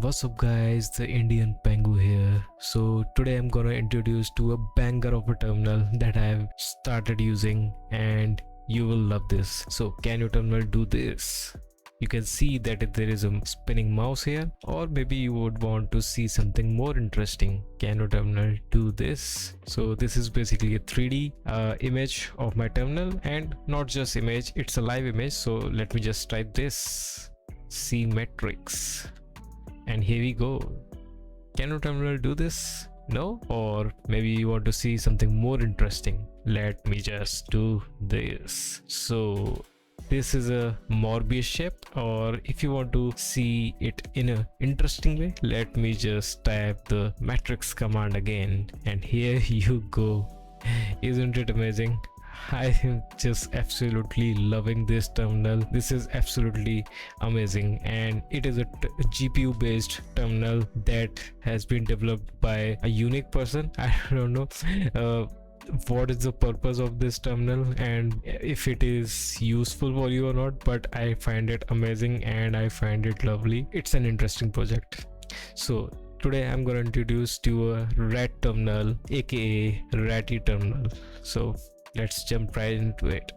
What's up guys, the Indian Pangu here. So today I'm gonna introduce to a banger of a terminal that I have started using and you will love this. So can your terminal do this? You can see that there is a spinning mouse here, or maybe you would want to see something more interesting. Can your terminal do this? So this is basically a 3D image of my terminal, and not just image, it's a live image. So let me just type this, C matrix, and here we go. Can your terminal do this? No? Or maybe you want to see something more interesting. Let me just do this. So this is a Morbius shape, or if you want to see it in an interesting way, let me just type the matrix command again, and here you go. Isn't it amazing? I am just absolutely loving this terminal. This is absolutely amazing, and it is a GPU based terminal that has been developed by a unique person. I don't know what is the purpose of this terminal and if it is useful for you or not, but I find it amazing and I find it lovely. It's an interesting project. So today I'm going to introduce to a rat terminal, aka Ratty terminal. So let's jump right into it.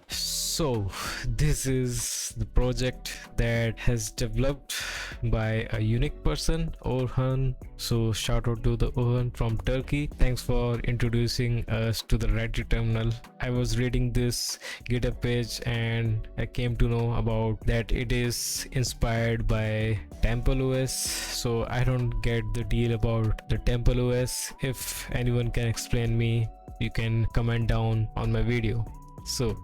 So this is the project that has developed by a unique person, Orhun. So shout out to the Orhun from Turkey. Thanks for introducing us to the Ratty terminal. I was reading this GitHub page and I came to know about that it is inspired by TempleOS. So I don't get the deal about the TempleOS. If anyone can explain me, you can comment down on my video. So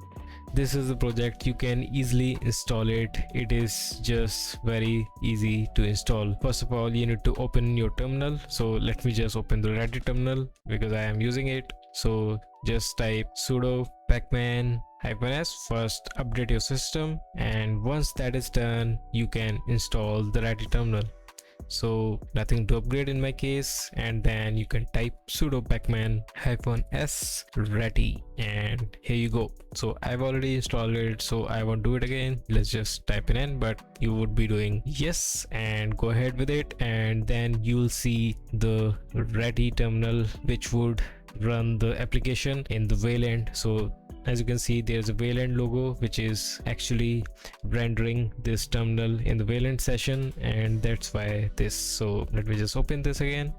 this is the project. You can easily install it. It is just very easy to install. First of all, you need to open your terminal. So let me just open the Ratty terminal because I am using it. So just type sudo pacman -s. First update your system, and once that is done, you can install the Ratty terminal. So nothing to upgrade in my case, and then you can type sudo pacman -s ratty, and here you go. So I've already installed it, so I won't do it again. Let's just type it in, but you would be doing yes and go ahead with it, and then you'll see the Ratty terminal which would run the application in the Wayland. So as you can see, there's a Wayland logo which is actually rendering this terminal in the Wayland session, and that's why this. So let me just open this again,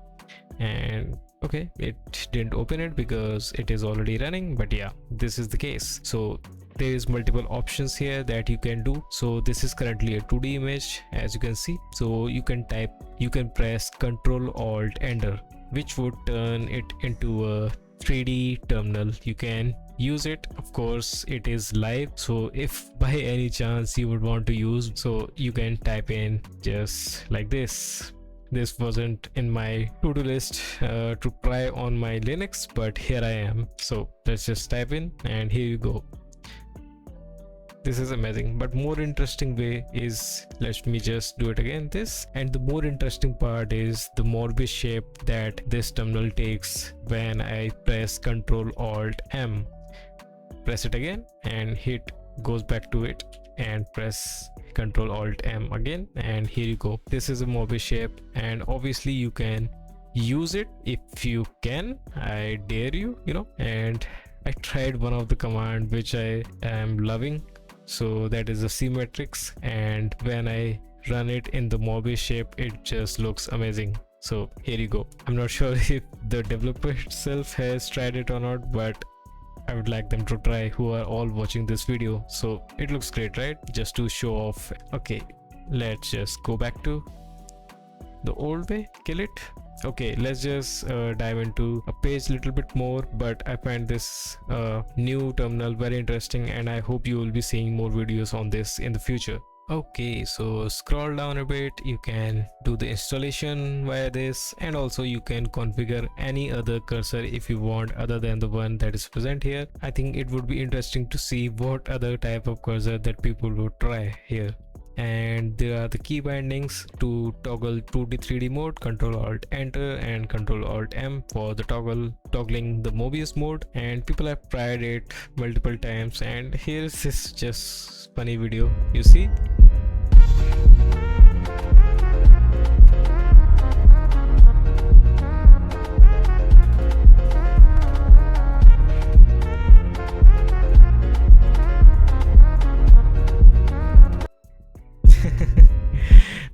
and okay, it didn't open it because it is already running, but yeah, this is the case. So there is multiple options here that you can do. So this is currently a 2D image, as you can see. So you can press Ctrl+Alt+Enter, which would turn it into a 3D terminal. You can use it. Of course, it is live, so if by any chance you would want to use, so you can type in just like this. This wasn't in my to-do list to try on my Linux, but here I am. So let's just type in, and here you go. This is amazing, but more interesting way is, let me just do it again, this. And the more interesting part is the Morbius shape that this terminal takes when I press Ctrl+Alt+M. Press it again and hit goes back to it, and press Ctrl+Alt+M again, and here you go. This is a Morbius shape, and obviously you can use it if you can. I dare you, and I tried one of the command which I am loving. So that is a C matrix, and when I run it in the Morbius shape, it just looks amazing. So here you go. I'm not sure if the developer itself has tried it or not, but I would like them to try, who are all watching this video. So it looks great, right? Just to show off. Okay, let's just go back to the old way, kill it. Okay, let's just dive into a page a little bit more, but I find this new terminal very interesting, and I hope you will be seeing more videos on this in the future. Okay, so scroll down a bit, you can do the installation via this, and also you can configure any other cursor if you want other than the one that is present here. I think it would be interesting to see what other type of cursor that people would try here. and there are the key bindings to toggle 2D 3D mode, Ctrl+Alt+Enter and Ctrl+Alt+M for the toggling the Mobius mode. And people have tried it multiple times, and here's this just funny video. You see.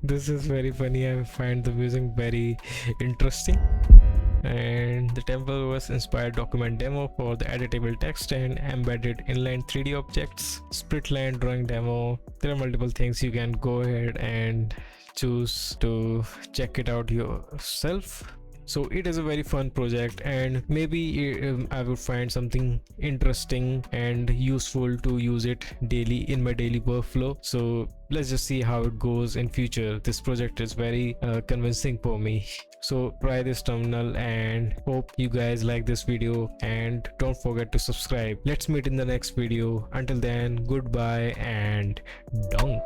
This is very funny. I find the music very interesting. And the TempleOS inspired document demo for the editable text and embedded inline 3D objects, split line drawing demo. There are multiple things you can go ahead and choose to check it out yourself. So it is a very fun project, and maybe I would find something interesting and useful to use it daily in my daily workflow. So let's just see how it goes in future. This project is very convincing for me. So try this terminal, and hope you guys like this video, and don't forget to subscribe. Let's meet in the next video. Until then, goodbye and dong.